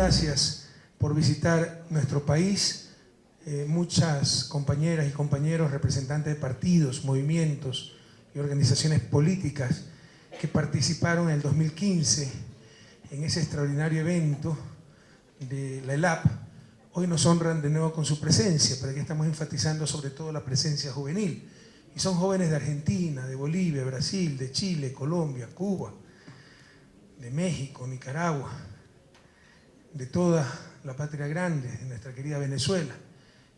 gracias por visitar nuestro país. Muchas compañeras y compañeros, representantes de partidos, movimientos y organizaciones políticas que participaron en el 2015 en ese extraordinario evento de la ELAP, hoy nos honran de nuevo con su presencia, pero aquí estamos enfatizando sobre todo la presencia juvenil. Y son jóvenes de Argentina, de Bolivia, Brasil, de Chile, Colombia, Cuba, de México, Nicaragua, de toda la patria grande, de nuestra querida Venezuela.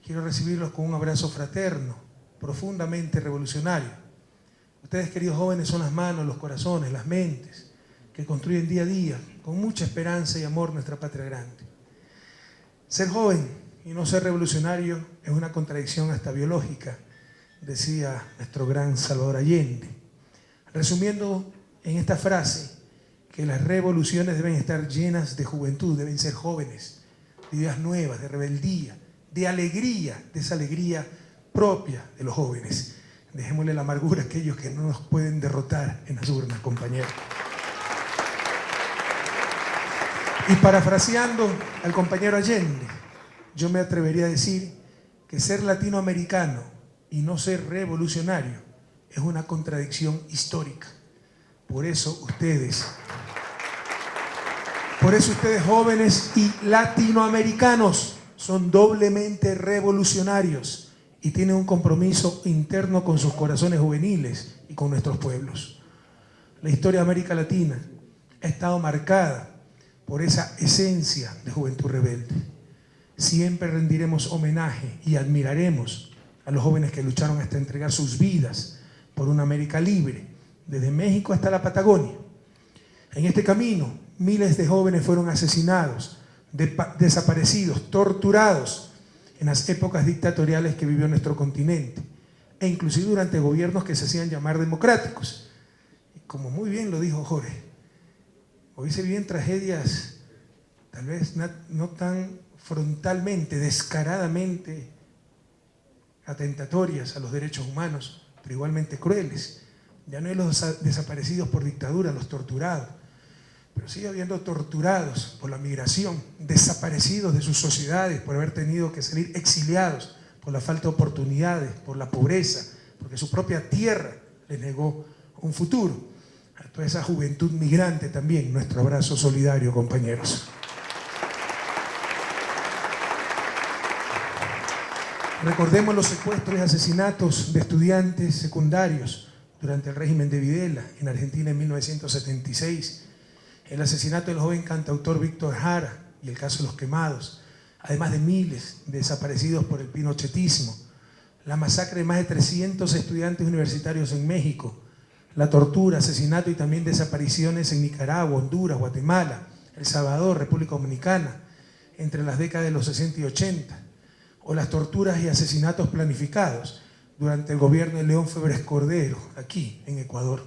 Quiero recibirlos con un abrazo fraterno, profundamente revolucionario. Ustedes, queridos jóvenes, son las manos, los corazones, las mentes que construyen día a día, con mucha esperanza y amor, nuestra patria grande. Ser joven y no ser revolucionario es una contradicción hasta biológica, decía nuestro gran Salvador Allende. Resumiendo en esta frase, que las revoluciones deben estar llenas de juventud, deben ser jóvenes, de ideas nuevas, de rebeldía, de alegría, de esa alegría propia de los jóvenes. Dejémosle la amargura a aquellos que no nos pueden derrotar en las urnas, compañeros. Y parafraseando al compañero Allende, yo me atrevería a decir que ser latinoamericano y no ser revolucionario es una contradicción histórica. Por eso ustedes jóvenes y latinoamericanos son doblemente revolucionarios y tienen un compromiso interno con sus corazones juveniles y con nuestros pueblos. La historia de América Latina ha estado marcada por esa esencia de juventud rebelde. Siempre rendiremos homenaje y admiraremos a los jóvenes que lucharon hasta entregar sus vidas por una América libre, desde México hasta la Patagonia. En este camino, miles de jóvenes fueron asesinados, desaparecidos, torturados en las épocas dictatoriales que vivió nuestro continente, e inclusive durante gobiernos que se hacían llamar democráticos. Y como muy bien lo dijo Jorge, hoy se viven tragedias tal vez no tan frontalmente, descaradamente atentatorias a los derechos humanos, pero igualmente crueles. Ya no hay los desaparecidos por dictadura, los torturados, pero sigue habiendo torturados por la migración, desaparecidos de sus sociedades por haber tenido que salir exiliados por la falta de oportunidades, por la pobreza, porque su propia tierra les negó un futuro. A toda esa juventud migrante también, nuestro abrazo solidario, compañeros. Recordemos los secuestros y asesinatos de estudiantes secundarios durante el régimen de Videla en Argentina en 1976, el asesinato del joven cantautor Víctor Jara y el caso de los quemados, además de miles de desaparecidos por el pinochetismo, la masacre de más de 300 estudiantes universitarios en México, la tortura, asesinato y también desapariciones en Nicaragua, Honduras, Guatemala, El Salvador, República Dominicana, entre las décadas de los 60 y 80, o las torturas y asesinatos planificados durante el gobierno de León Febres Cordero, aquí en Ecuador.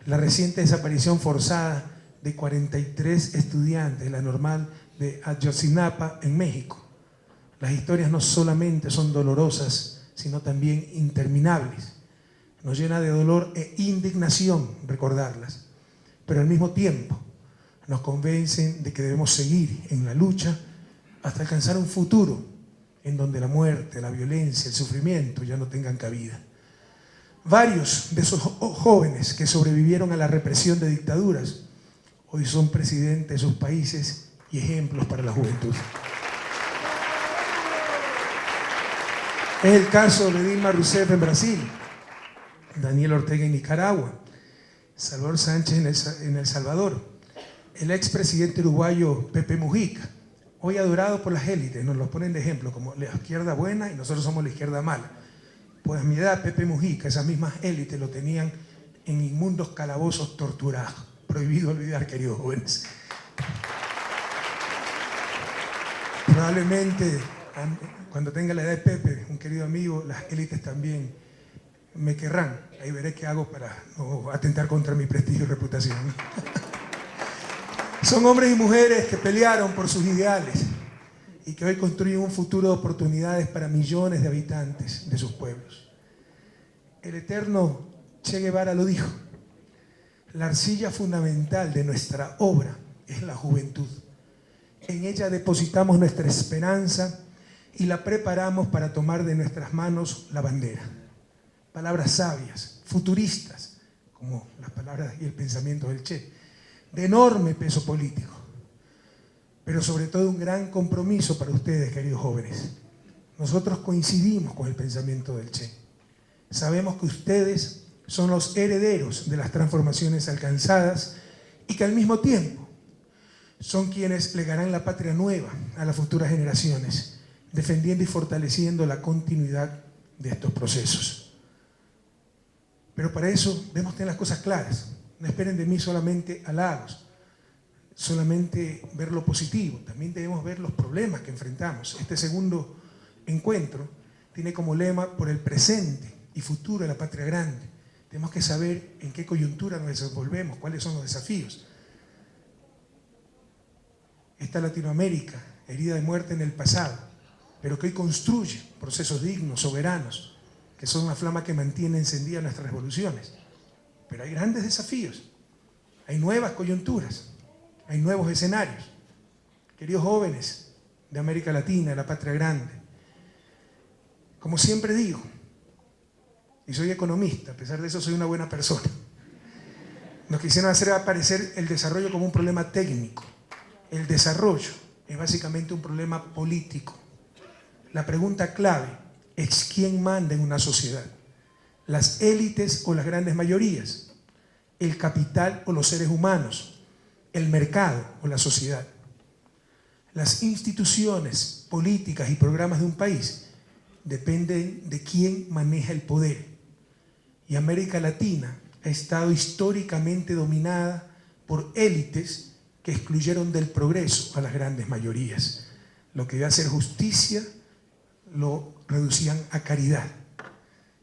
La reciente desaparición forzada de 43 estudiantes de la normal de Ayotzinapa en México. Las historias no solamente son dolorosas, sino también interminables. Nos llena de dolor e indignación recordarlas, pero al mismo tiempo nos convencen de que debemos seguir en la lucha hasta alcanzar un futuro en donde la muerte, la violencia, el sufrimiento ya no tengan cabida. Varios de esos jóvenes que sobrevivieron a la represión de dictaduras hoy son presidentes de sus países y ejemplos para la juventud. Es el caso de Dilma Rousseff en Brasil, Daniel Ortega en Nicaragua, Salvador Sánchez en El Salvador, el expresidente uruguayo Pepe Mujica, hoy adorado por las élites, nos los ponen de ejemplo como la izquierda buena y nosotros somos la izquierda mala. Pues a mi edad, Pepe Mujica, esas mismas élites lo tenían en inmundos calabozos torturados. Prohibido olvidar, queridos jóvenes. Probablemente, cuando tenga la edad de Pepe, un querido amigo, las élites también me querrán. Ahí veré qué hago para no atentar contra mi prestigio y reputación. Son hombres y mujeres que pelearon por sus ideales y que hoy construyen un futuro de oportunidades para millones de habitantes de sus pueblos. El eterno Che Guevara lo dijo: la arcilla fundamental de nuestra obra es la juventud. En ella depositamos nuestra esperanza y la preparamos para tomar de nuestras manos la bandera. Palabras sabias, futuristas, como las palabras y el pensamiento del Che, de enorme peso político, pero sobre todo un gran compromiso para ustedes, queridos jóvenes. Nosotros coincidimos con el pensamiento del Che. Sabemos que ustedes son los herederos de las transformaciones alcanzadas y que al mismo tiempo son quienes legarán la patria nueva a las futuras generaciones, defendiendo y fortaleciendo la continuidad de estos procesos. Pero para eso debemos tener las cosas claras. No esperen de mí solamente halagos, solamente ver lo positivo. También debemos ver los problemas que enfrentamos. Este segundo encuentro tiene como lema por el presente y futuro de la patria grande. Tenemos que saber en qué coyuntura nos desenvolvemos, cuáles son los desafíos. Esta Latinoamérica, herida de muerte en el pasado, pero que hoy construye procesos dignos, soberanos, que son una flama que mantiene encendidas nuestras revoluciones. Pero hay grandes desafíos, hay nuevas coyunturas, hay nuevos escenarios. Queridos jóvenes de América Latina, de la patria grande, como siempre digo, y soy economista, a pesar de eso soy una buena persona, nos quisieron hacer aparecer el desarrollo como un problema técnico. El desarrollo es básicamente un problema político. La pregunta clave es quién manda en una sociedad, las élites o las grandes mayorías, el capital o los seres humanos, el mercado o la sociedad. Las instituciones políticas y programas de un país dependen de quién maneja el poder. Y América Latina ha estado históricamente dominada por élites que excluyeron del progreso a las grandes mayorías. Lo que debe hacer justicia lo reducían a caridad.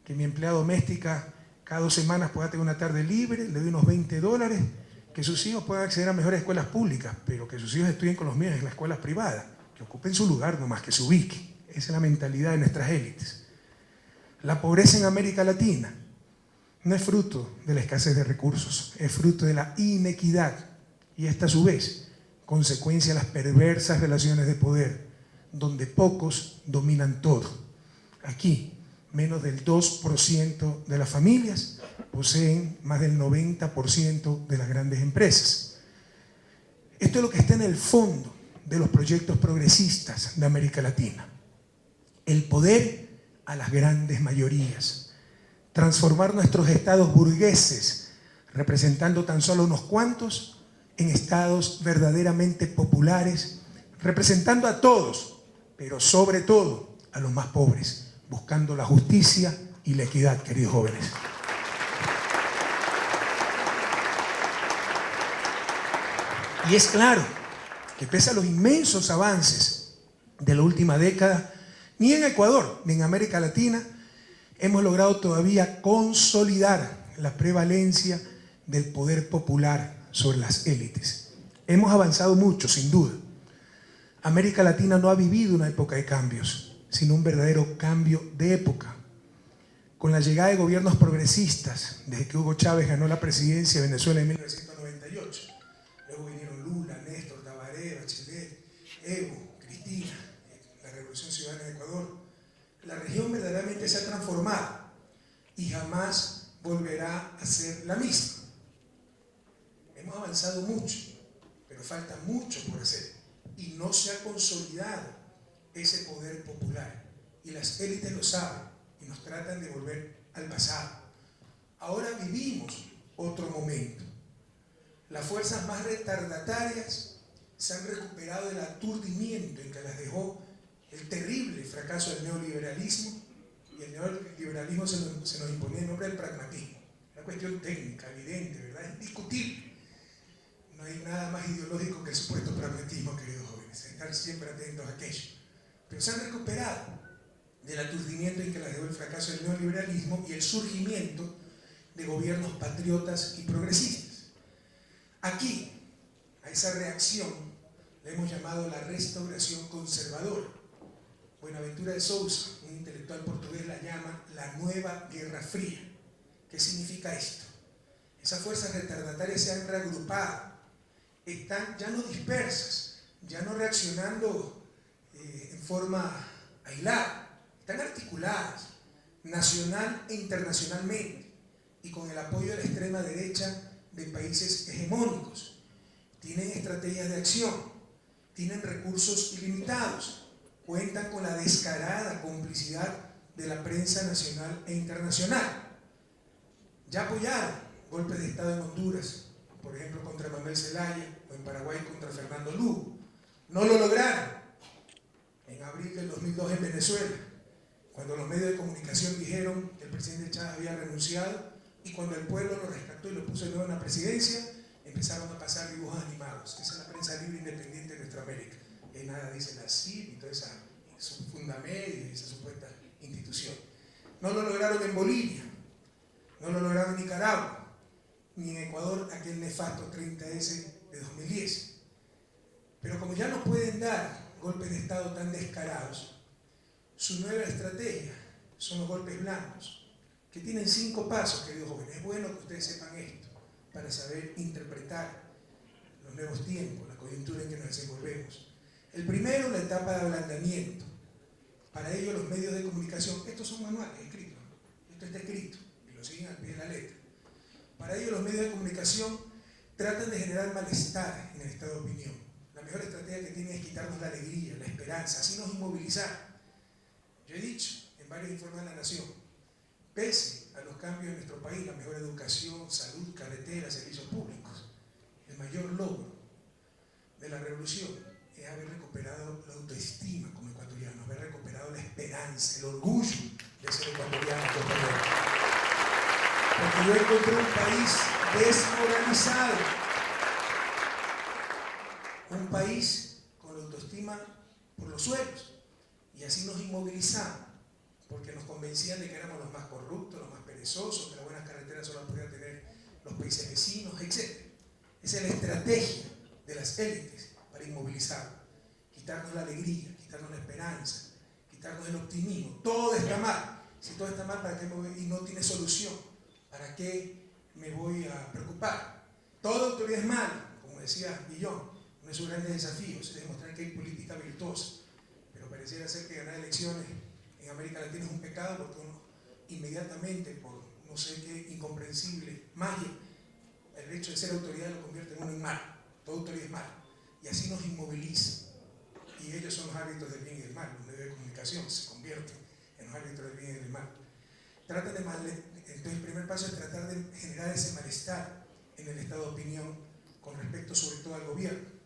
Que mi empleada doméstica cada 2 semanas pueda tener una tarde libre, le doy unos $20, que sus hijos puedan acceder a mejores escuelas públicas, pero que sus hijos estudien con los míos en las escuelas privadas, que ocupen su lugar nomás, que se ubiquen. Esa es la mentalidad de nuestras élites. La pobreza en América Latina no es fruto de la escasez de recursos, es fruto de la inequidad y esta a su vez consecuencia de las perversas relaciones de poder, donde pocos dominan todo. Aquí, menos del 2% de las familias poseen más del 90% de las grandes empresas. Esto es lo que está en el fondo de los proyectos progresistas de América Latina. El poder a las grandes mayorías. Transformar nuestros estados burgueses, representando tan solo unos cuantos, en estados verdaderamente populares, representando a todos, pero sobre todo a los más pobres, buscando la justicia y la equidad, queridos jóvenes. Y es claro que pese a los inmensos avances de la última década, ni en Ecuador ni en América Latina hemos logrado todavía consolidar la prevalencia del poder popular sobre las élites. Hemos avanzado mucho, sin duda. América Latina no ha vivido una época de cambios, sino un verdadero cambio de época. Con la llegada de gobiernos progresistas, desde que Hugo Chávez ganó la presidencia de Venezuela en 1998, luego vinieron Lula, Néstor, Tabaré, Bachelet, Evo, Cristina, la Revolución Ciudadana de Ecuador, la región verdaderamente se ha transformado y jamás volverá a ser la misma. Hemos avanzado mucho, pero falta mucho por hacer y no se ha consolidado ese poder popular y las élites lo saben y nos tratan de volver al pasado. Ahora vivimos otro momento. Las fuerzas más retardatarias se han recuperado del aturdimiento en que las dejó el terrible fracaso del neoliberalismo, y el neoliberalismo se nos imponía en nombre del pragmatismo. Una cuestión técnica, evidente, ¿verdad? Indiscutible. No hay nada más ideológico que el supuesto pragmatismo, queridos jóvenes, estar siempre atentos a aquello. Pero se han recuperado del aturdimiento en que las dejó el fracaso del neoliberalismo y el surgimiento de gobiernos patriotas y progresistas. Aquí, a esa reacción, le hemos llamado la restauración conservadora. Buenaventura de Sousa, un intelectual portugués, la llama la nueva Guerra Fría. ¿Qué significa esto? Esas fuerzas retardatarias se han reagrupado, están ya no dispersas, ya no reaccionando en forma aislada, están articuladas nacional e internacionalmente y con el apoyo de la extrema derecha de países hegemónicos. Tienen estrategias de acción, tienen recursos ilimitados, cuentan con la descarada complicidad de la prensa nacional e internacional. Ya apoyaron golpes de Estado en Honduras, por ejemplo contra Manuel Zelaya, o en Paraguay contra Fernando Lugo. No lo lograron en abril del 2002 en Venezuela, cuando los medios de comunicación dijeron que el presidente Chávez había renunciado, y cuando el pueblo lo rescató y lo puso de nuevo en la presidencia, empezaron a pasar dibujos animados. Esa es la prensa libre independiente de nuestra América. Y ahí nada dice la CIP y toda esa Fundamedia y esa supuesta institución. No lo lograron en Bolivia, no lo lograron en Nicaragua, ni en Ecuador, aquel nefasto 30S de 2010. Pero como ya no pueden dar golpes de Estado tan descarados, su nueva estrategia son los golpes blancos, que tienen 5 pasos, queridos jóvenes. Es bueno que ustedes sepan esto, para saber interpretar los nuevos tiempos, la coyuntura en que nos desenvolvemos. El primero, la etapa de ablandamiento. Para ello, los medios de comunicación, estos son manuales escritos, esto está escrito, y lo siguen al pie de la letra. Para ello, los medios de comunicación tratan de generar malestar en el estado de opinión. La mejor estrategia que tienen es quitarnos la alegría, la esperanza, así nos inmovilizar. Yo he dicho en varios informes de la Nación, pese a los cambios en nuestro país, la mejor educación, salud, carreteras, servicios públicos, el mayor logro de la revolución es haber recuperado la autoestima como ecuatorianos, haber recuperado la esperanza, el orgullo de ser ecuatoriano. Porque yo encontré un país desmoralizado, un país con la autoestima por los suelos, y así nos inmovilizamos, porque nos convencían de que éramos los más corruptos, los más perezosos, que las buenas carreteras solo las podían tener los países vecinos, etc. Esa es la estrategia de las élites para inmovilizar, quitarnos la alegría, quitarnos la esperanza, quitarnos el optimismo. Todo está mal. Si todo está mal, ¿para qué me voy? Y no tiene solución, ¿para qué me voy a preocupar? Toda autoridad es mala, como decía Guillón. Uno de sus grandes desafíos es demostrar que hay política virtuosa, pero pareciera ser que ganar elecciones en América Latina es un pecado, porque uno inmediatamente, por no sé qué incomprensible magia, el hecho de ser autoridad lo convierte en uno en malo. Toda autoridad es mala, y así nos inmoviliza, y ellos son los árbitros del bien y del mal. Los medios de comunicación se convierten en los árbitros del bien y del mal. Tratan de entonces el primer paso es tratar de generar ese malestar en el estado de opinión con respecto sobre todo al gobierno,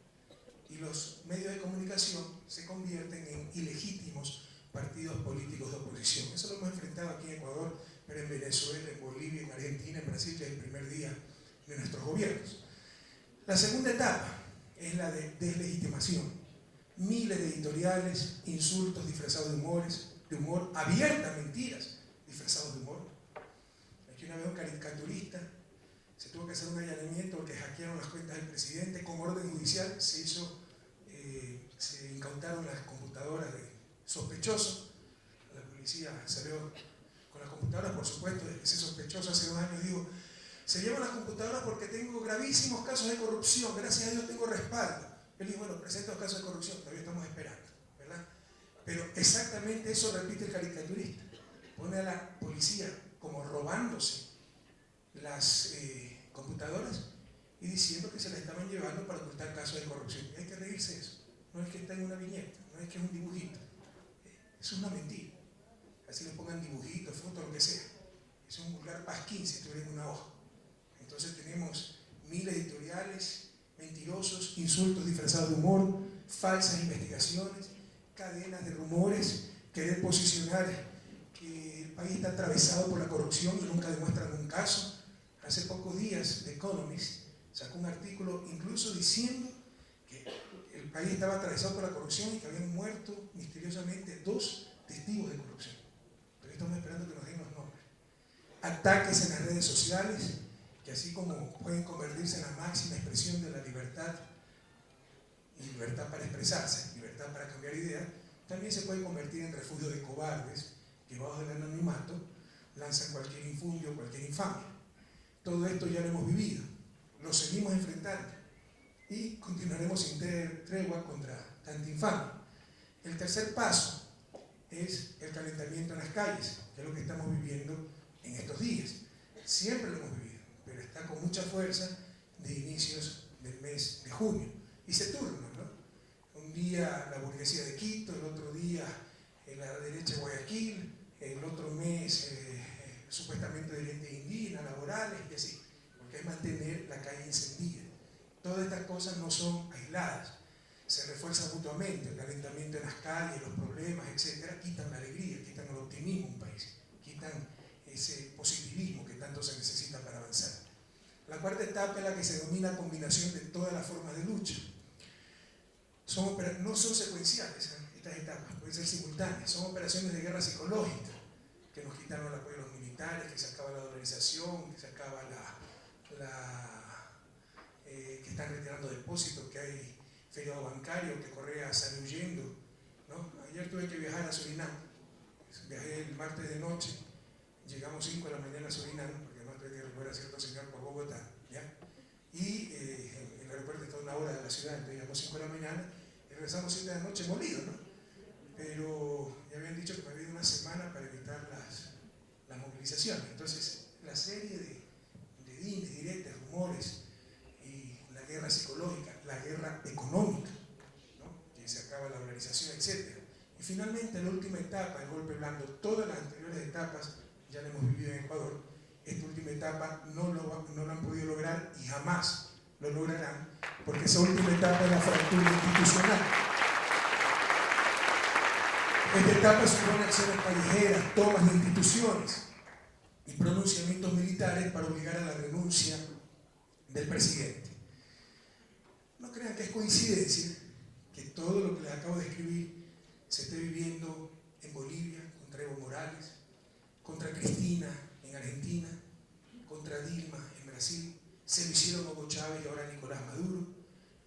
y los medios de comunicación se convierten en ilegítimos partidos políticos de oposición. Eso lo hemos enfrentado aquí en Ecuador, pero en Venezuela, en Bolivia, en Argentina, en Brasil, desde el primer día de nuestros gobiernos. La segunda etapa es la de deslegitimación. Miles de editoriales, insultos disfrazados de humor, abiertas mentiras disfrazados de humor. Aquí una vez un caricaturista se tuvo que hacer un allanamiento porque hackearon las cuentas del presidente. Con orden judicial se incautaron las computadoras de sospechoso. La policía salió con las computadoras, por supuesto. Ese sospechoso hace 2 años dijo: se llevan las computadoras porque tengo gravísimos casos de corrupción, gracias a Dios tengo respaldo. Él dijo: bueno, presenta los casos de corrupción, todavía estamos esperando, ¿verdad? Pero exactamente eso repite el caricaturista. Pone a la policía como robándose las computadoras y diciendo que se las estaban llevando para ocultar casos de corrupción. Y hay que reírse de eso. No es que está en una viñeta, no es que es un dibujito. Eso es una mentira. Así le pongan dibujitos, fotos, lo que sea. Es un vulgar pasquín si estuviera en una hoja. Entonces tenemos miles de editoriales, mentirosos, insultos disfrazados de humor, falsas investigaciones, cadenas de rumores, querer posicionar que el país está atravesado por la corrupción y nunca demuestran un caso. Hace pocos días The Economist sacó un artículo incluso diciendo que el país estaba atravesado por la corrupción y que habían muerto misteriosamente 2 testigos de corrupción. Pero estamos esperando que nos den los nombres. Ataques en las redes sociales, que así como pueden convertirse en la máxima expresión de la libertad, y libertad para expresarse, libertad para cambiar ideas, también se puede convertir en refugio de cobardes que bajo el anonimato lanzan cualquier infundio, cualquier infamia. Todo esto ya lo hemos vivido, lo seguimos enfrentando. y continuaremos sin tregua contra tanta infamia. El tercer paso es el calentamiento en las calles, que es lo que estamos viviendo en estos días. Siempre lo hemos vivido, pero está con mucha fuerza de inicios del mes de junio. Y se turnan, ¿no? Un día la burguesía de Quito, el otro día la derecha de Guayaquil, el otro mes supuestamente de indígenas, laborales y así, porque es mantener la calle encendida. Todas estas cosas no son aisladas, se refuerzan mutuamente. El calentamiento en las calles, los problemas, etcétera, quitan la alegría, quitan el optimismo en un país, quitan ese positivismo que tanto se necesita para avanzar. La cuarta etapa es la que se denomina combinación de todas las formas de lucha. No son secuenciales estas etapas, pueden ser simultáneas, son operaciones de guerra psicológica, que nos quitaron el apoyo de los militares, que se acaba la dolarización, que se acaba que están retirando depósitos, que hay feriado bancario, que Correa sale huyendo, ¿no? Ayer tuve que viajar a Surinam, viajé el martes de noche, llegamos 5 de la mañana a Surinam, porque no tuve que recoger a cierto señor por Bogotá, ¿ya? Y el aeropuerto está a 1 hora de la ciudad, entonces llegamos 5 de la mañana y regresamos 7 de la noche molidos, ¿no? Pero ya habían dicho que me había ido una semana para evitar las movilizaciones. Entonces, la serie de dimes, directas, rumores y la guerra psicológica, la guerra económica, ¿no? Que se acaba la dolarización, etc. Y finalmente, la última etapa, el golpe blando. Todas las anteriores etapas ya la hemos vivido en Ecuador. Esta última etapa no lo han podido lograr y jamás lo lograrán, porque esa última etapa es la fractura institucional. Esta etapa supone acciones callejeras, tomas de instituciones y pronunciamientos militares para obligar a la renuncia del presidente. No crean que es coincidencia que todo lo que les acabo de escribir se esté viviendo en Bolivia, contra Evo Morales, contra Cristina en Argentina, contra Dilma en Brasil, se lo hicieron Hugo Chávez y ahora Nicolás Maduro,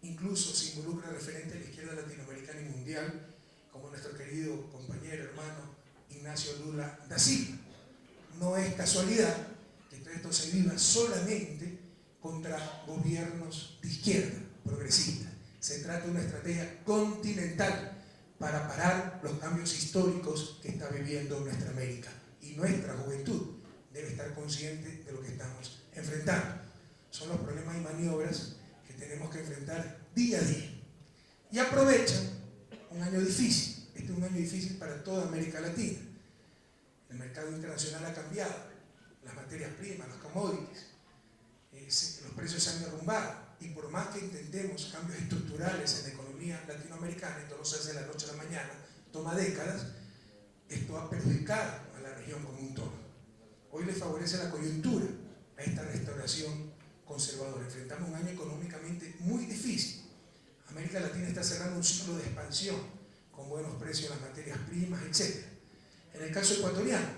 incluso se involucra referente a la izquierda latinoamericana y mundial, como nuestro querido compañero, hermano Ignacio Lula da Silva. No es casualidad que todo esto se viva solamente contra gobiernos de izquierda, progresistas. Se trata de una estrategia continental para parar los cambios históricos que está viviendo nuestra América. Y nuestra juventud debe estar consciente de lo que estamos enfrentando. Son los problemas y maniobras que tenemos que enfrentar día a día. Y aprovechan un año difícil. Este es un año difícil para toda América Latina. El mercado internacional ha cambiado, las materias primas, los commodities, los precios se han derrumbado, y por más que intentemos cambios estructurales en la economía latinoamericana, esto no se hace de la noche a la mañana, toma décadas, esto ha perjudicado a la región como un todo. Hoy le favorece la coyuntura a esta restauración conservadora. Enfrentamos un año económicamente muy difícil. América Latina está cerrando un ciclo de expansión con buenos precios en las materias primas, etc. En el caso ecuatoriano,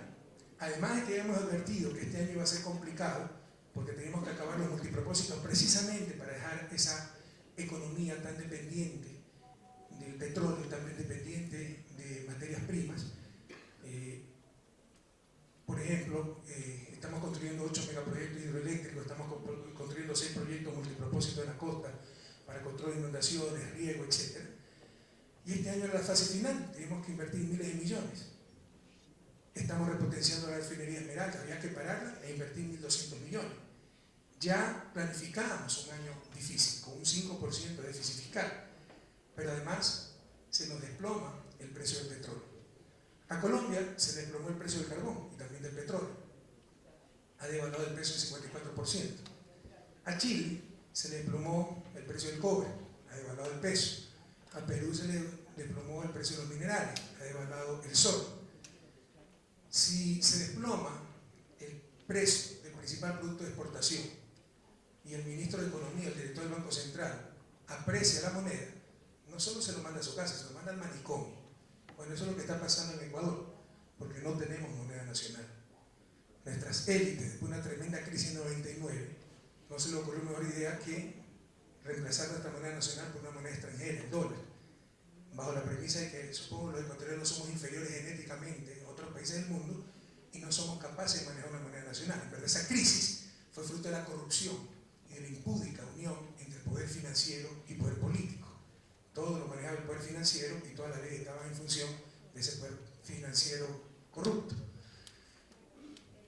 además de que habíamos advertido que este año iba a ser complicado, porque teníamos que acabar los multipropósitos precisamente para dejar esa economía tan dependiente del petróleo, tan dependiente de materias primas. Por ejemplo, estamos construyendo 8 megaproyectos hidroeléctricos, estamos construyendo 6 proyectos multipropósitos en la costa para control de inundaciones, riego, etc. Y este año era la fase final, tenemos que invertir miles de millones. Estamos repotenciando la refinería Esmeralda, había que pararla e invertir 1.200 millones. Ya planificábamos un año difícil, con un 5% de déficit fiscal, pero además se nos desploma el precio del petróleo. A Colombia se desplomó el precio del carbón y también del petróleo. Ha devaluado el precio en 54%. A Chile se le desplomó el precio del cobre, ha devaluado el peso. A Perú se le desplomó el precio de los minerales, ha devaluado el sol. Si se desploma el precio del principal producto de exportación y el ministro de Economía, el director del Banco Central, aprecia la moneda, no solo se lo manda a su casa, se lo manda al manicomio. Bueno, eso es lo que está pasando en Ecuador, porque no tenemos moneda nacional. Nuestras élites, después de una tremenda crisis en 99, no se le ocurrió mejor idea que reemplazar nuestra moneda nacional por una moneda extranjera, el dólar, bajo la premisa de que, supongo, los ecuatorianos somos inferiores genéticamente a otros países del mundo y no somos capaces de manejar una moneda nacional. Pero esa crisis fue fruto de la corrupción y de la impúdica unión entre el poder poder financiero y poder político. Todo lo manejaba el poder financiero y todas las leyes estaban en función de ese poder financiero corrupto.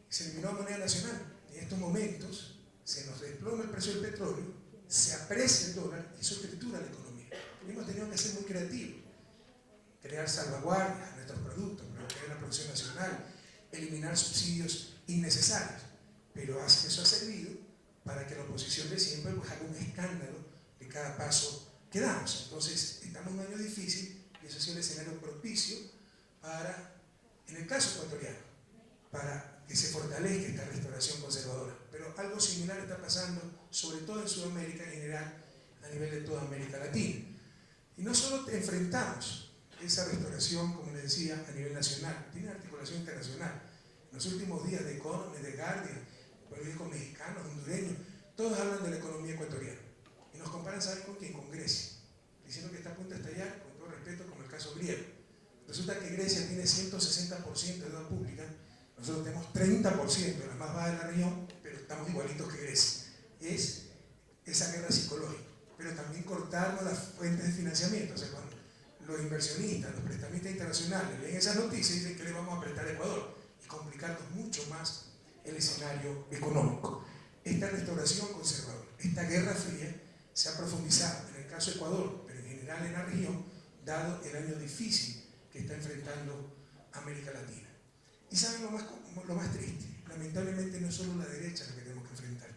Se eliminó de manera nacional. En estos momentos se nos desploma el precio del petróleo, se aprecia el dólar y eso tritura la economía. Y hemos tenido que ser muy creativos, crear salvaguardias a nuestros productos, proteger la producción nacional, eliminar subsidios innecesarios. Pero eso ha servido para que la oposición de siempre pues, haga un escándalo de cada paso que damos. Entonces, estamos en un año difícil y eso ha sido el escenario propicio para, en el caso ecuatoriano, para que se fortalezca esta restauración conservadora. Pero algo similar está pasando, sobre todo en Sudamérica en general, a nivel de toda América Latina. Y no solo enfrentamos esa restauración, como les decía, a nivel nacional, tiene articulación internacional. En los últimos días, The Economist, The Guardian, periódicos mexicanos, hondureños, todos hablan de la economía ecuatoriana. Y nos comparan, ¿saben con quién? Con Grecia. Diciendo que está a punto de estallar, con todo respeto, como el caso griego. Resulta que Grecia tiene 160% de deuda pública, nosotros tenemos 30%, la más baja de la región, pero estamos igualitos que Grecia. Es esa guerra psicológica. Pero también cortarnos las fuentes de financiamiento. O sea, cuando los inversionistas, los prestamistas internacionales leen esas noticias y dicen que le vamos a prestar a Ecuador y complicarnos mucho más el escenario económico. Esta restauración conservadora, esta guerra fría se ha profundizado en el caso de Ecuador, pero en general en la región, dado el año difícil que está enfrentando América Latina. Y saben lo más triste, lamentablemente no es solo la derecha la que tenemos que enfrentar.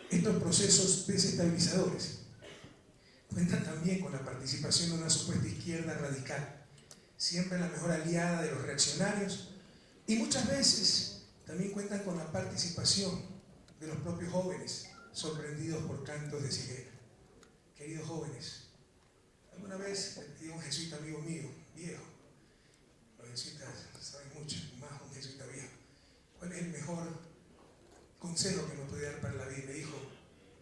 Estos procesos desestabilizadores cuentan también con la participación de una supuesta izquierda radical, siempre la mejor aliada de los reaccionarios, y muchas veces también cuentan con la participación de los propios jóvenes, sorprendidos por cantos de sirena. Queridos jóvenes, alguna vez le pedí a un jesuita amigo mío, viejo, los jesuitas saben mucho, más un jesuita viejo, ¿cuál es el mejor consejo que me podía dar para la vida? Me dijo,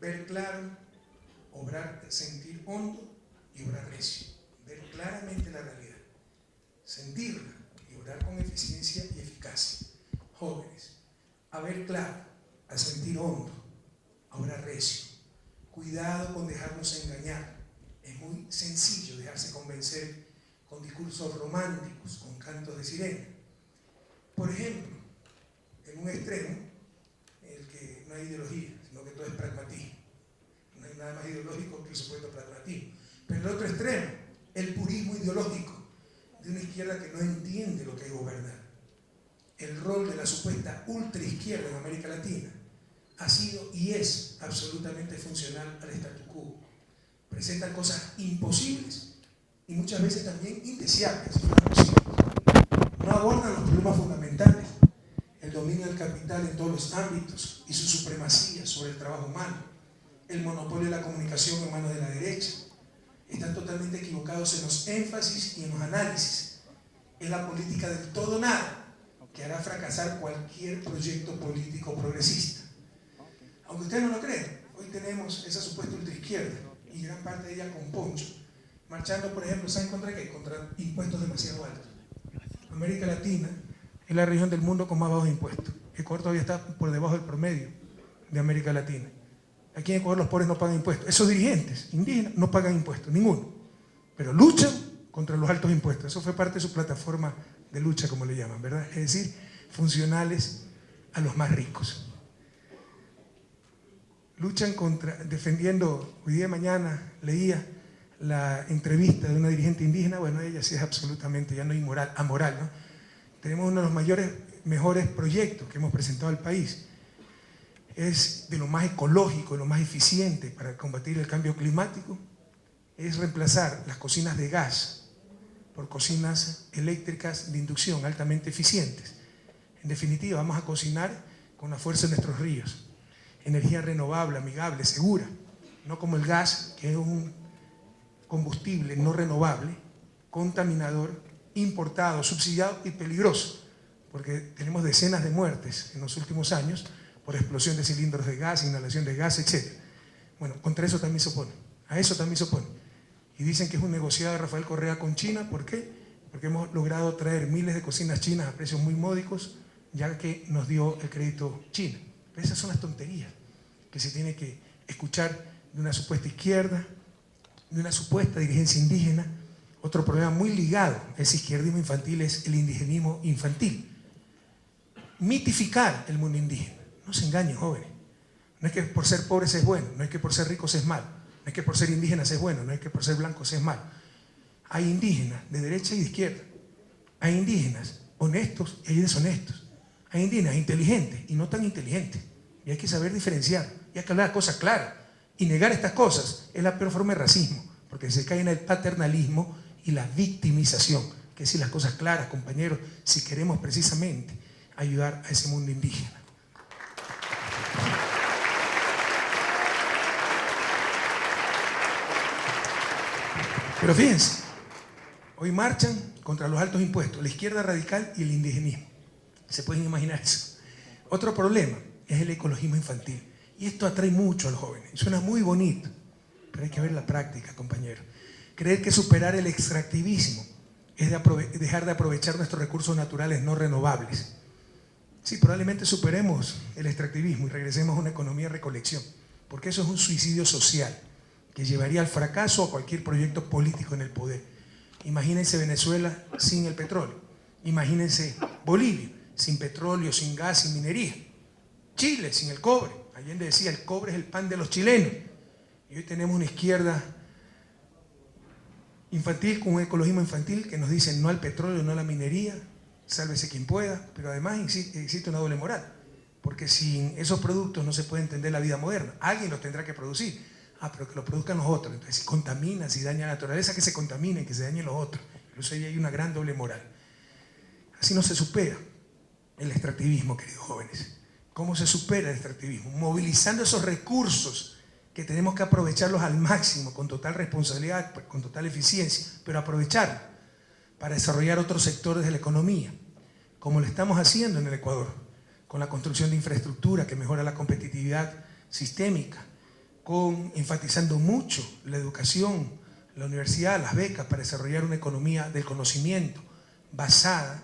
ver claro, obrar, sentir hondo y obrar recio. Ver claramente la realidad, sentirla y obrar con eficiencia y eficacia. Jóvenes, a ver claro, a sentir hondo, a obrar recio. Cuidado con dejarnos engañar. Es muy sencillo dejarse convencer con discursos románticos, con cantos de sirena. Por ejemplo, en un extremo, en el que no hay ideología, sino que todo es pragmatismo. No hay nada más ideológico que el supuesto pragmatismo. Pero en el otro extremo, el purismo ideológico de una izquierda que no entiende lo que es gobernar. El rol de la supuesta ultraizquierda en América Latina ha sido y es absolutamente funcional al statu quo. Presentan cosas imposibles y muchas veces también indeseables, no abordan los problemas fundamentales, el dominio del capital en todos los ámbitos y su supremacía sobre el trabajo humano, el monopolio de la comunicación en manos de la derecha. Están totalmente equivocados en los énfasis y en los análisis. Es la política del todo nada que hará fracasar cualquier proyecto político progresista. Aunque ustedes no lo creen, hoy tenemos esa supuesta ultraizquierda y gran parte de ella con poncho, marchando, por ejemplo, ¿saben contra qué? Contra impuestos demasiado altos. América Latina es la región del mundo con más bajos impuestos. Ecuador todavía está por debajo del promedio de América Latina. Aquí en Ecuador los pobres no pagan impuestos. Esos dirigentes indígenas no pagan impuestos, ninguno. Pero luchan contra los altos impuestos. Eso fue parte de su plataforma de lucha, como le llaman, ¿verdad? Es decir, funcionales a los más ricos. Luchan defendiendo, hoy día de mañana leía la entrevista de una dirigente indígena, bueno, ella sí es absolutamente, ya no amoral, ¿no? Tenemos uno de los mejores proyectos que hemos presentado al país. Es de lo más ecológico, de lo más eficiente para combatir el cambio climático, es reemplazar las cocinas de gas por cocinas eléctricas de inducción altamente eficientes. En definitiva, vamos a cocinar con la fuerza de nuestros ríos. Energía renovable, amigable, segura, no como el gas, que es un combustible no renovable, contaminador, importado, subsidiado y peligroso, porque tenemos decenas de muertes en los últimos años por explosión de cilindros de gas, inhalación de gas, etc. Bueno, contra eso también se opone, a eso también se opone. Y dicen que es un negociado de Rafael Correa con China, ¿por qué? Porque hemos logrado traer miles de cocinas chinas a precios muy módicos, ya que nos dio el crédito China. Pero esas son las tonterías que se tiene que escuchar de una supuesta izquierda, de una supuesta dirigencia indígena. Otro problema muy ligado a ese izquierdismo infantil es el indigenismo infantil. Mitificar el mundo indígena. No se engañen, jóvenes. No es que por ser pobres es bueno, no es que por ser ricos es malo, no es que por ser indígenas es bueno, no es que por ser blancos es malo. Hay indígenas de derecha y de izquierda. Hay indígenas honestos y hay deshonestos. Hay indígenas inteligentes y no tan inteligentes. Y hay que saber diferenciar. Y hay que hablar cosas claras. Y negar estas cosas es la peor forma de racismo, porque se cae en el paternalismo y la victimización. Que decir las cosas claras, compañeros, si queremos precisamente ayudar a ese mundo indígena. Pero fíjense, hoy marchan contra los altos impuestos, la izquierda radical y el indigenismo. ¿Se pueden imaginar eso? Otro problema es el ecologismo infantil. Y esto atrae mucho a los jóvenes. Suena muy bonito, pero hay que ver la práctica, compañeros. Creer que superar el extractivismo es dejar de aprovechar nuestros recursos naturales no renovables. Sí, probablemente superemos el extractivismo y regresemos a una economía de recolección, porque eso es un suicidio social que llevaría al fracaso a cualquier proyecto político en el poder. Imagínense Venezuela sin el petróleo. Imagínense Bolivia sin petróleo, sin gas, sin minería. Chile sin el cobre. Allende decía, el cobre es el pan de los chilenos. Y hoy tenemos una izquierda infantil con un ecologismo infantil que nos dice no al petróleo, no a la minería, sálvese quien pueda, pero además existe una doble moral, porque sin esos productos no se puede entender la vida moderna. Alguien los tendrá que producir. Pero que lo produzcan los otros. Entonces, si contamina, si daña la naturaleza, que se contamine, que se dañen los otros. Incluso ahí hay una gran doble moral. Así no se supera el extractivismo, queridos jóvenes. ¿Cómo se supera el extractivismo? Movilizando esos recursos que tenemos que aprovecharlos al máximo, con total responsabilidad, con total eficiencia, pero aprovecharlos para desarrollar otros sectores de la economía, como lo estamos haciendo en el Ecuador, con la construcción de infraestructura que mejora la competitividad sistémica, enfatizando mucho la educación, la universidad, las becas para desarrollar una economía del conocimiento basada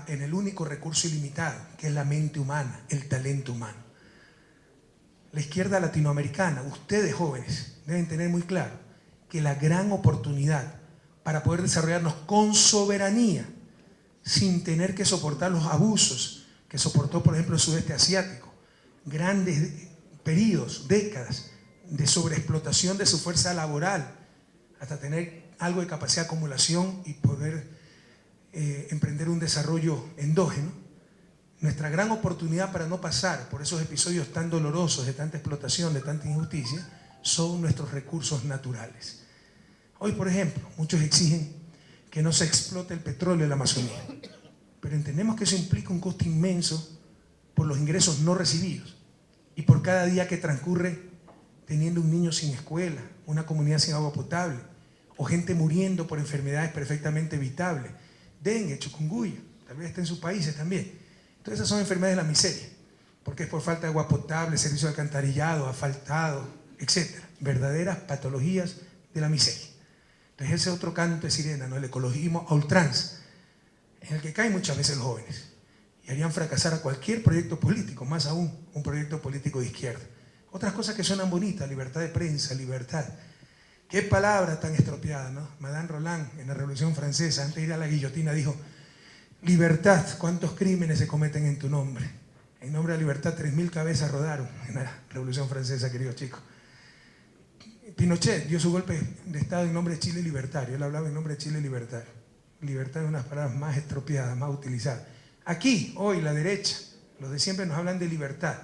en el único recurso ilimitado, que es la mente humana, el talento humano. La izquierda latinoamericana, ustedes jóvenes, deben tener muy claro que la gran oportunidad para poder desarrollarnos con soberanía, sin tener que soportar los abusos que soportó, por ejemplo, el sudeste asiático, grandes periodos, décadas de sobreexplotación de su fuerza laboral, hasta tener algo de capacidad de acumulación y poder emprender un desarrollo endógeno. Nuestra gran oportunidad para no pasar por esos episodios tan dolorosos de tanta explotación, de tanta injusticia, son nuestros recursos naturales. Hoy, por ejemplo, muchos exigen que no se explote el petróleo en la Amazonía, pero entendemos que eso implica un costo inmenso por los ingresos no recibidos y por cada día que transcurre teniendo un niño sin escuela, una comunidad sin agua potable, o gente muriendo por enfermedades perfectamente evitables, dengue, chikungunya, tal vez está en sus países también. Entonces esas son enfermedades de la miseria, porque es por falta de agua potable, servicio de alcantarillado, asfaltado, etc. Verdaderas patologías de la miseria. Entonces ese otro canto de sirena, ¿no? El ecologismo a ultranza, en el que caen muchas veces los jóvenes y harían fracasar a cualquier proyecto político, más aún un proyecto político de izquierda. Otras cosas que suenan bonitas, libertad de prensa, libertad. Qué palabra tan estropeada, ¿no? Madame Roland, en la Revolución Francesa, antes de ir a la guillotina, dijo: libertad, ¿cuántos crímenes se cometen en tu nombre? En nombre de la libertad, 3000 cabezas rodaron en la Revolución Francesa, queridos chicos. Pinochet dio su golpe de Estado en nombre de Chile libertario. Él hablaba en nombre de Chile libertario. Libertad es una de las palabras más estropeadas, más utilizadas. Aquí, hoy, la derecha, los de siempre nos hablan de libertad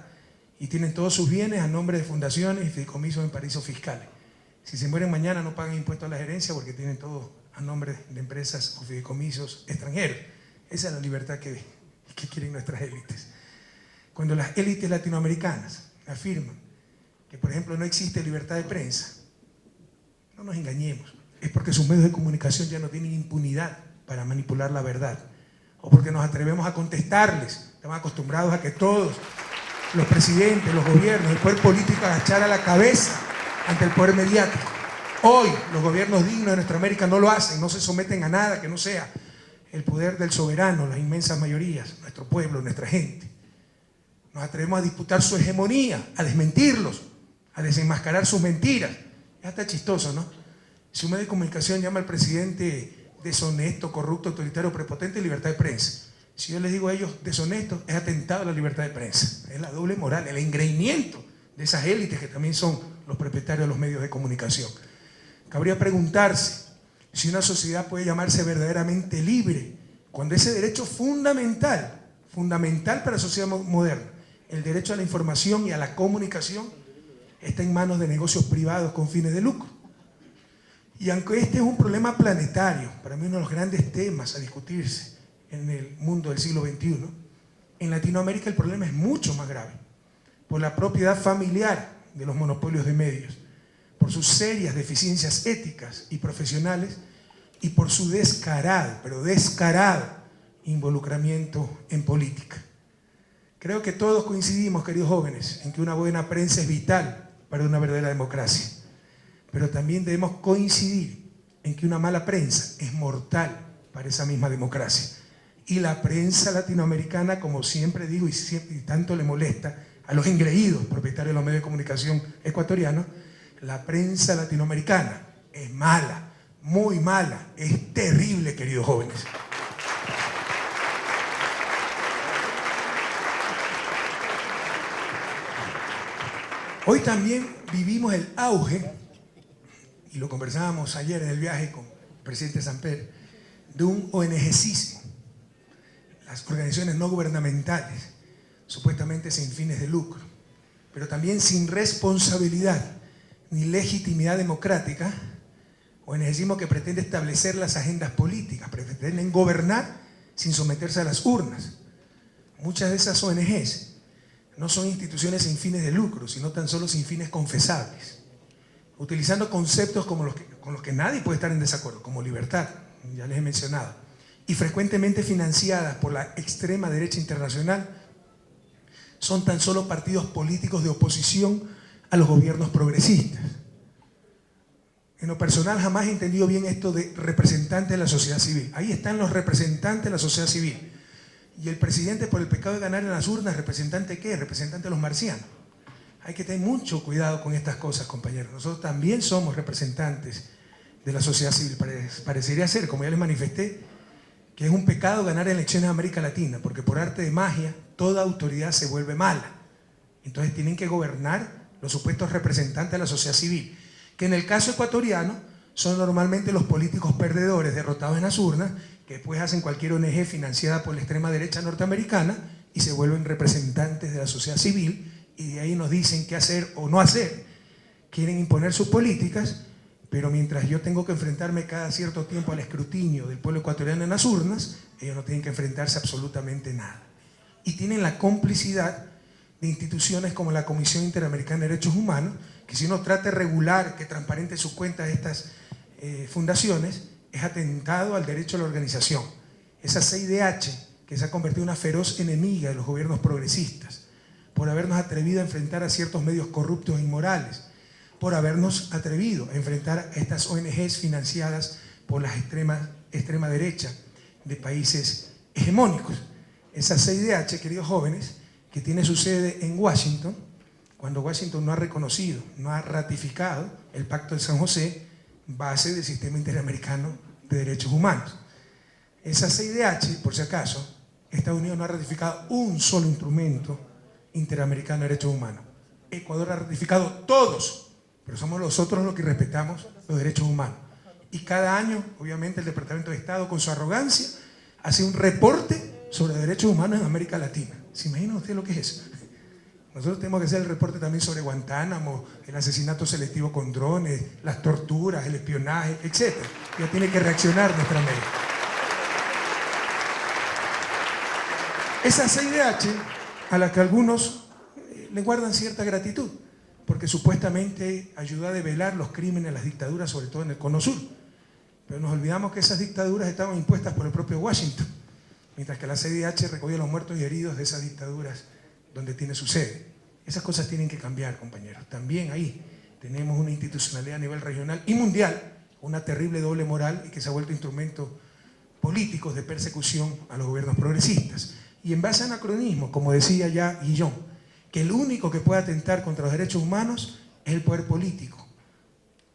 y tienen todos sus bienes a nombre de fundaciones y fideicomisos en paraísos fiscales. Si se mueren mañana no pagan impuestos a la gerencia porque tienen todo a nombre de empresas o fideicomisos extranjeros. Esa es la libertad que quieren nuestras élites. Cuando las élites latinoamericanas afirman que, por ejemplo, no existe libertad de prensa, no nos engañemos, es porque sus medios de comunicación ya no tienen impunidad para manipular la verdad, o porque nos atrevemos a contestarles. Estamos acostumbrados a que todos los presidentes, los gobiernos, el poder político agachara la cabeza ante el poder mediático. Hoy los gobiernos dignos de nuestra América no lo hacen, no se someten a nada que no sea el poder del soberano, las inmensas mayorías, nuestro pueblo, nuestra gente. Nos atrevemos a disputar su hegemonía, a desmentirlos, a desenmascarar sus mentiras. Es hasta chistoso, ¿no? Si un medio de comunicación llama al presidente deshonesto, corrupto, autoritario, prepotente, libertad de prensa. Si yo les digo a ellos deshonestos, es atentado a la libertad de prensa. Es la doble moral, el engreimiento de esas élites que también son los propietarios de los medios de comunicación. Cabría preguntarse si una sociedad puede llamarse verdaderamente libre cuando ese derecho fundamental para la sociedad moderna, el derecho a la información y a la comunicación, está en manos de negocios privados con fines de lucro. Y aunque este es un problema planetario, para mí uno de los grandes temas a discutirse en el mundo del siglo XXI, en Latinoamérica el problema es mucho más grave, por la propiedad familiar de los monopolios de medios, por sus serias deficiencias éticas y profesionales y por su descarado, pero descarado, involucramiento en política. Creo que todos coincidimos, queridos jóvenes, en que una buena prensa es vital para una verdadera democracia, pero también debemos coincidir en que una mala prensa es mortal para esa misma democracia. Y la prensa latinoamericana, como siempre digo y tanto le molesta a los engreídos propietarios de los medios de comunicación ecuatorianos, la prensa latinoamericana es mala, muy mala, es terrible, queridos jóvenes. Hoy también vivimos el auge, y lo conversábamos ayer en el viaje con el presidente Samper, de un ONGcismo, las organizaciones no gubernamentales, supuestamente sin fines de lucro, pero también sin responsabilidad ni legitimidad democrática, ONGcismo que pretende establecer las agendas políticas, pretenden gobernar sin someterse a las urnas. Muchas de esas ONGs no son instituciones sin fines de lucro, sino tan solo sin fines confesables, utilizando conceptos como con los que nadie puede estar en desacuerdo, como libertad, ya les he mencionado, y frecuentemente financiadas por la extrema derecha internacional, son tan solo partidos políticos de oposición a los gobiernos progresistas. En lo personal jamás he entendido bien esto de representantes de la sociedad civil. Ahí están los representantes de la sociedad civil. Y el presidente, por el pecado de ganar en las urnas, ¿representante qué? Representante de los marcianos. Hay que tener mucho cuidado con estas cosas, compañeros. Nosotros también somos representantes de la sociedad civil. Parecería ser, como ya les manifesté, que es un pecado ganar elecciones en América Latina, porque por arte de magia toda autoridad se vuelve mala. Entonces tienen que gobernar los supuestos representantes de la sociedad civil, que en el caso ecuatoriano son normalmente los políticos perdedores derrotados en las urnas, que después hacen cualquier ONG financiada por la extrema derecha norteamericana y se vuelven representantes de la sociedad civil, y de ahí nos dicen qué hacer o no hacer. Quieren imponer sus políticas, pero mientras yo tengo que enfrentarme cada cierto tiempo al escrutinio del pueblo ecuatoriano en las urnas, ellos no tienen que enfrentarse a absolutamente nada. Y tienen la complicidad de instituciones como la Comisión Interamericana de Derechos Humanos, que si uno trata de regular, que transparente sus cuentas de estas fundaciones, es atentado al derecho a la organización. Esa CIDH, que se ha convertido en una feroz enemiga de los gobiernos progresistas, por habernos atrevido a enfrentar a ciertos medios corruptos e inmorales, por habernos atrevido a enfrentar a estas ONGs financiadas por la extrema derecha de países hegemónicos. Esa CIDH, queridos jóvenes, que tiene su sede en Washington, cuando Washington no ha reconocido, no ha ratificado el Pacto de San José, base del Sistema Interamericano de Derechos Humanos. Esa CIDH, por si acaso, Estados Unidos no ha ratificado un solo instrumento interamericano de derechos humanos. Ecuador ha ratificado todos, pero somos nosotros los que respetamos los derechos humanos. Y cada año, obviamente, el Departamento de Estado, con su arrogancia, hace un reporte sobre derechos humanos en América Latina. ¿Se imagina usted lo que es eso? Nosotros tenemos que hacer el reporte también sobre Guantánamo, el asesinato selectivo con drones, las torturas, el espionaje, etc. Ya tiene que reaccionar nuestra América. Esa CIDH, a la que algunos le guardan cierta gratitud, porque supuestamente ayudó a develar los crímenes de las dictaduras, sobre todo en el Cono Sur. Pero nos olvidamos que esas dictaduras estaban impuestas por el propio Washington, mientras que la CIDH recogía los muertos y heridos de esas dictaduras donde tiene su sede. Esas cosas tienen que cambiar, compañeros. También ahí tenemos una institucionalidad a nivel regional y mundial, una terrible doble moral y que se ha vuelto instrumentos políticos de persecución a los gobiernos progresistas. Y en base a anacronismo, como decía ya Guillón, que el único que puede atentar contra los derechos humanos es el poder político,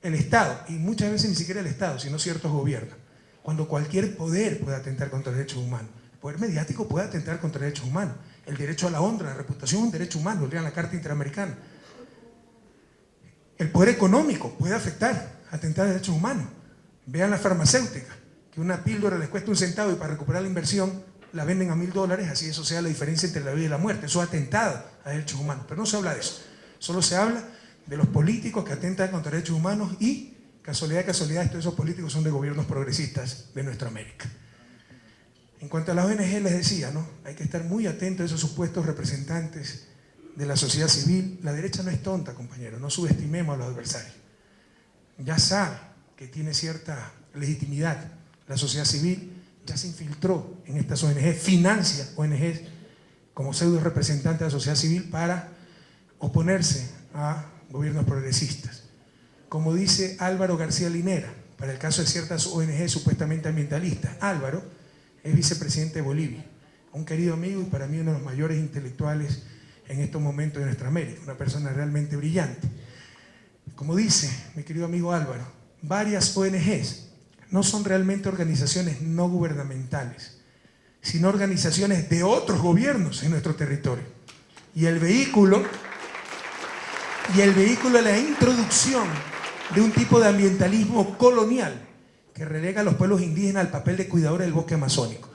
el Estado, y muchas veces ni siquiera el Estado, sino ciertos gobiernos. Cuando cualquier poder puede atentar contra derechos humanos. El poder mediático puede atentar contra derechos humanos. El derecho a la honra, la reputación es un derecho humano, lean la Carta Interamericana. El poder económico puede afectar, atentar a derechos humanos. Vean la farmacéutica, que una píldora les cuesta 1 centavo y para recuperar la inversión la venden a $1000, así eso sea la diferencia entre la vida y la muerte. Eso es atentado a derechos humanos, pero no se habla de eso. Solo se habla de los políticos que atentan contra derechos humanos y, casualidad de casualidades, todos esos políticos son de gobiernos progresistas de nuestra América. En cuanto a las ONG, les decía, ¿no? Hay que estar muy atentos a esos supuestos representantes de la sociedad civil. La derecha no es tonta, compañeros, no subestimemos a los adversarios. Ya sabe que tiene cierta legitimidad la sociedad civil, ya se infiltró en estas ONG, financia ONGs como pseudo representantes de la sociedad civil para oponerse a gobiernos progresistas. Como dice Álvaro García Linera, para el caso de ciertas ONG supuestamente ambientalistas, Álvaro es vicepresidente de Bolivia, un querido amigo y para mí uno de los mayores intelectuales en estos momentos de nuestra América, una persona realmente brillante. Como dice mi querido amigo Álvaro, varias ONGs no son realmente organizaciones no gubernamentales, sino organizaciones de otros gobiernos en nuestro territorio. Y el vehículo de la introducción de un tipo de ambientalismo colonial que relega a los pueblos indígenas al papel de cuidadores del bosque amazónico.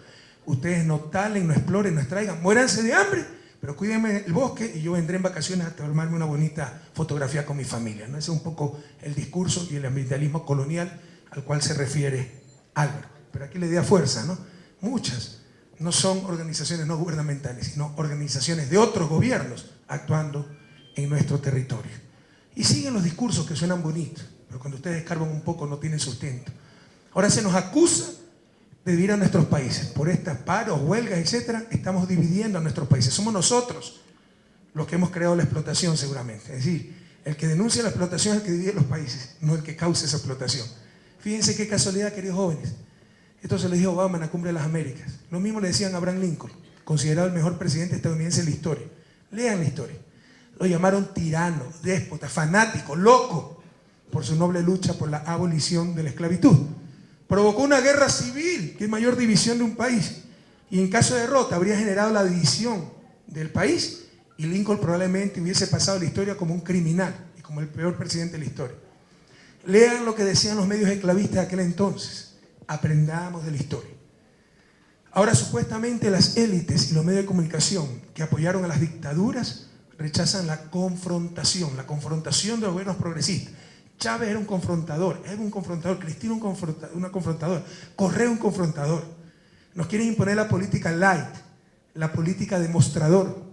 Ustedes no talen, no exploren, no extraigan, muéranse de hambre, pero cuídenme el bosque y yo vendré en vacaciones a tomarme una bonita fotografía con mi familia, ¿no? Ese es un poco el discurso y el ambientalismo colonial al cual se refiere Álvaro. Pero aquí le da fuerza, ¿no? Muchas no son organizaciones no gubernamentales, sino organizaciones de otros gobiernos actuando en nuestro territorio. Y siguen los discursos que suenan bonitos, pero cuando ustedes escarban un poco no tienen sustento. Ahora se nos acusa de dividir a nuestros países. Por estas paros, huelgas, etcétera, estamos dividiendo a nuestros países. Somos nosotros los que hemos creado la explotación seguramente. Es decir, el que denuncia la explotación es el que divide los países, no el que causa esa explotación. Fíjense qué casualidad, queridos jóvenes. Esto se lo dijo Obama en la Cumbre de las Américas. Lo mismo le decían a Abraham Lincoln, considerado el mejor presidente estadounidense de la historia. Lean la historia. Lo llamaron tirano, déspota, fanático, loco, por su noble lucha por la abolición de la esclavitud. Provocó una guerra civil, que es mayor división de un país. Y en caso de derrota habría generado la división del país y Lincoln probablemente hubiese pasado la historia como un criminal y como el peor presidente de la historia. Lean lo que decían los medios esclavistas de aquel entonces. Aprendamos de la historia. Ahora supuestamente las élites y los medios de comunicación que apoyaron a las dictaduras rechazan la confrontación de los gobiernos progresistas. Chávez era un confrontador, Cristina una confrontadora, Correa un confrontador. Nos quieren imponer la política light, la política demostrador.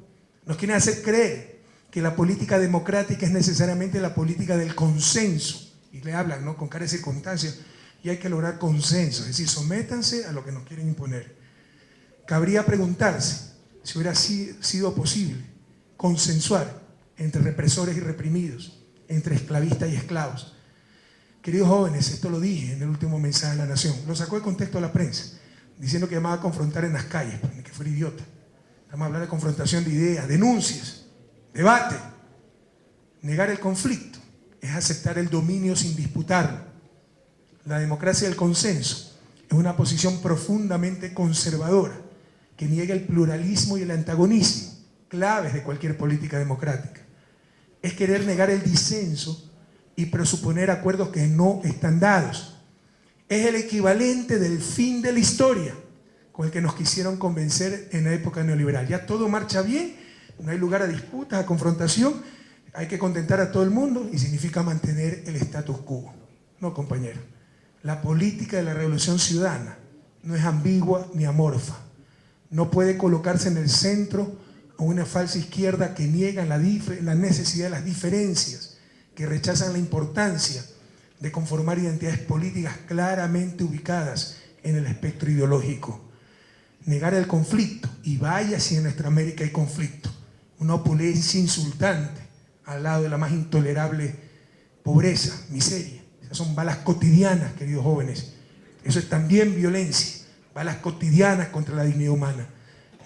Nos quieren hacer creer que la política democrática es necesariamente la política del consenso. Y le hablan, ¿no?, con cara de circunstancias, y hay que lograr consenso, es decir, sométanse a lo que nos quieren imponer. Cabría preguntarse si hubiera sido posible consensuar entre represores y reprimidos, entre esclavistas y esclavos. Queridos jóvenes, esto lo dije en el último mensaje de la Nación, lo sacó de contexto a la prensa, diciendo que llamaba a confrontar en las calles, que fuera idiota. Vamos a hablar de confrontación de ideas, denuncias, debate. Negar el conflicto es aceptar el dominio sin disputarlo. La democracia del consenso es una posición profundamente conservadora que niega el pluralismo y el antagonismo, claves de cualquier política democrática. Es querer negar el disenso y presuponer acuerdos que no están dados. Es el equivalente del fin de la historia con el que nos quisieron convencer en la época neoliberal. Ya todo marcha bien, no hay lugar a disputas, a confrontación, hay que contentar a todo el mundo y significa mantener el status quo. No, compañero. La política de la revolución ciudadana no es ambigua ni amorfa. No puede colocarse en el centro a una falsa izquierda que niega la necesidad de las diferencias, que rechazan la importancia de conformar identidades políticas claramente ubicadas en el espectro ideológico. Negar el conflicto, y vaya si en nuestra América hay conflicto, una opulencia insultante al lado de la más intolerable pobreza, miseria. Esas son balas cotidianas, queridos jóvenes. Eso es también violencia, balas cotidianas contra la dignidad humana.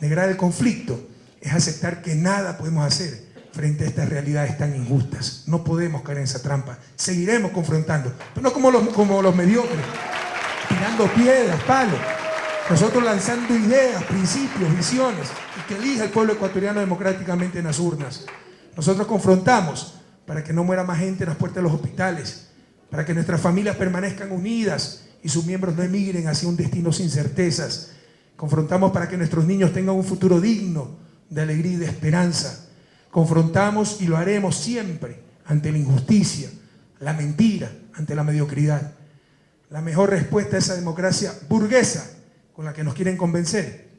Negar el conflicto es aceptar que nada podemos hacer frente a estas realidades tan injustas. No podemos caer en esa trampa. Seguiremos confrontando, pero no como los mediocres, tirando piedras, palos. Nosotros lanzando ideas, principios, visiones, y que elija el pueblo ecuatoriano democráticamente en las urnas. Nosotros confrontamos para que no muera más gente en las puertas de los hospitales, para que nuestras familias permanezcan unidas y sus miembros no emigren hacia un destino sin certezas. Confrontamos para que nuestros niños tengan un futuro digno de alegría y de esperanza. Confrontamos y lo haremos siempre ante la injusticia, la mentira, ante la mediocridad. La mejor respuesta a esa democracia burguesa con la que nos quieren convencer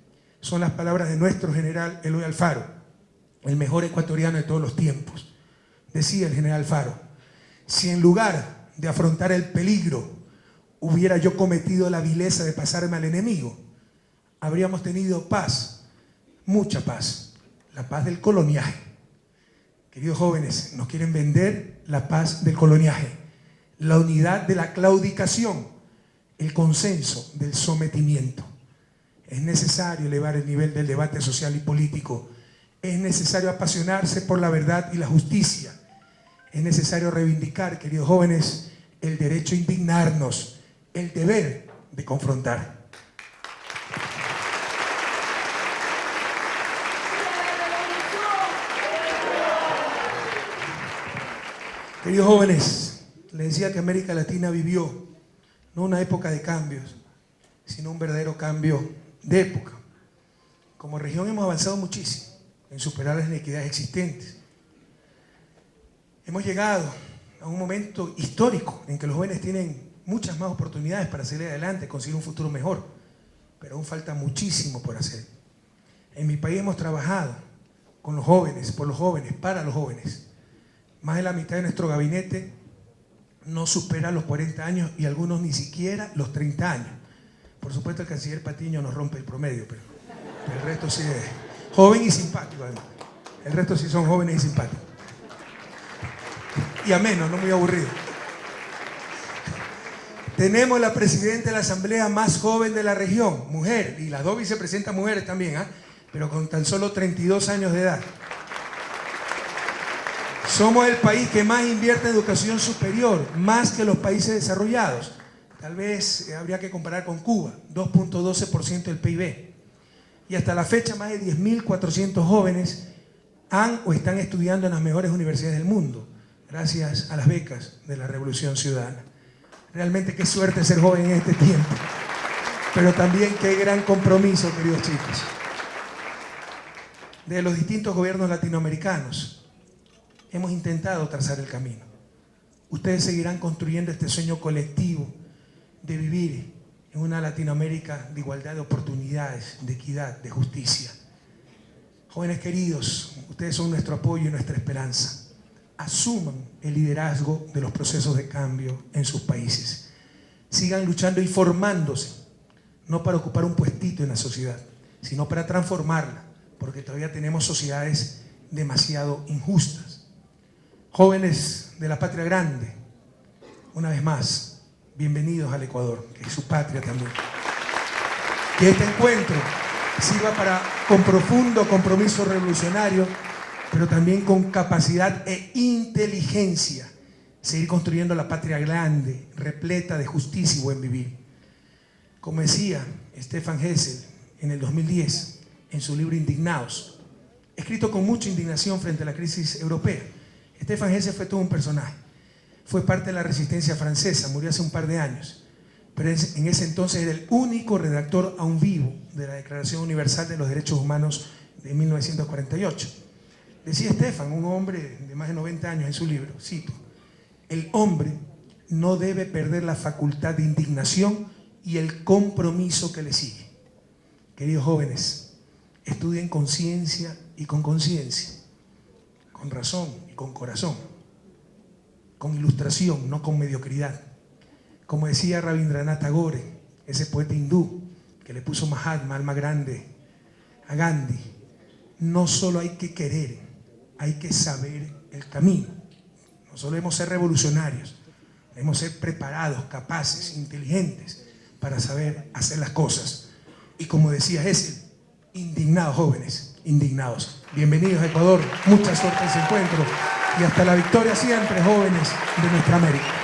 son las palabras de nuestro general Eloy Alfaro, el mejor ecuatoriano de todos los tiempos. Decía el general Alfaro: si en lugar de afrontar el peligro hubiera yo cometido la vileza de pasarme al enemigo, habríamos tenido paz, mucha paz, la paz del coloniaje. Queridos jóvenes, nos quieren vender la paz del coloniaje, la unidad de la claudicación, el consenso del sometimiento. Es necesario elevar el nivel del debate social y político. Es necesario apasionarse por la verdad y la justicia. Es necesario reivindicar, queridos jóvenes, el derecho a indignarnos, el deber de confrontar. Queridos jóvenes, les decía que América Latina vivió no una época de cambios, sino un verdadero cambio de época. Como región hemos avanzado muchísimo en superar las inequidades existentes. Hemos llegado a un momento histórico en que los jóvenes tienen muchas más oportunidades para salir adelante, conseguir un futuro mejor, pero aún falta muchísimo por hacer. En mi país hemos trabajado con los jóvenes, por los jóvenes, para los jóvenes. Más de la mitad de nuestro gabinete no supera los 40 años y algunos ni siquiera los 30 años. Por supuesto el canciller Patiño nos rompe el promedio, pero el resto sí es joven y simpático además. El resto sí son jóvenes y simpáticos. Y ameno, no muy aburrido. Tenemos la presidenta de la asamblea más joven de la región, mujer, y las dos vicepresidentas mujeres también, pero con tan solo 32 años de edad. Somos el país que más invierte en educación superior, más que los países desarrollados. Tal vez habría que comparar con Cuba, 2.12% del PIB. Y hasta la fecha más de 10.400 jóvenes han o están estudiando en las mejores universidades del mundo, gracias a las becas de la Revolución Ciudadana. Realmente qué suerte ser joven en este tiempo, pero también qué gran compromiso, queridos chicos. De los distintos gobiernos latinoamericanos hemos intentado trazar el camino. Ustedes seguirán construyendo este sueño colectivo de vivir en una Latinoamérica de igualdad de oportunidades, de equidad, de justicia. Jóvenes queridos, ustedes son nuestro apoyo y nuestra esperanza. Asuman el liderazgo de los procesos de cambio en sus países. Sigan luchando y formándose, no para ocupar un puestito en la sociedad, sino para transformarla, porque todavía tenemos sociedades demasiado injustas. Jóvenes de la patria grande, una vez más, bienvenidos al Ecuador, que es su patria también. Que este encuentro sirva con profundo compromiso revolucionario, pero también con capacidad e inteligencia, seguir construyendo la patria grande, repleta de justicia y buen vivir. Como decía Stefan Hessel en el 2010, en su libro Indignados, escrito con mucha indignación frente a la crisis europea. Stefan Hessel fue todo un personaje. Fue parte de la resistencia francesa, murió hace un par de años, pero en ese entonces era el único redactor aún vivo de la Declaración Universal de los Derechos Humanos de 1948. Decía Stefan, un hombre de más de 90 años, en su libro, cito: el hombre no debe perder la facultad de indignación y el compromiso que le sigue. Queridos jóvenes, estudien con ciencia y con conciencia, con razón y con corazón, con ilustración, no con mediocridad. Como decía Rabindranath Tagore, ese poeta hindú que le puso Mahatma, alma grande, a Gandhi, no solo hay que querer, hay que saber el camino. No solo debemos ser revolucionarios, debemos ser preparados, capaces, inteligentes para saber hacer las cosas. Y como decía Hessel, indignados jóvenes, indignados. Bienvenidos a Ecuador, mucha suerte en ese encuentro y hasta la victoria siempre, jóvenes de nuestra América.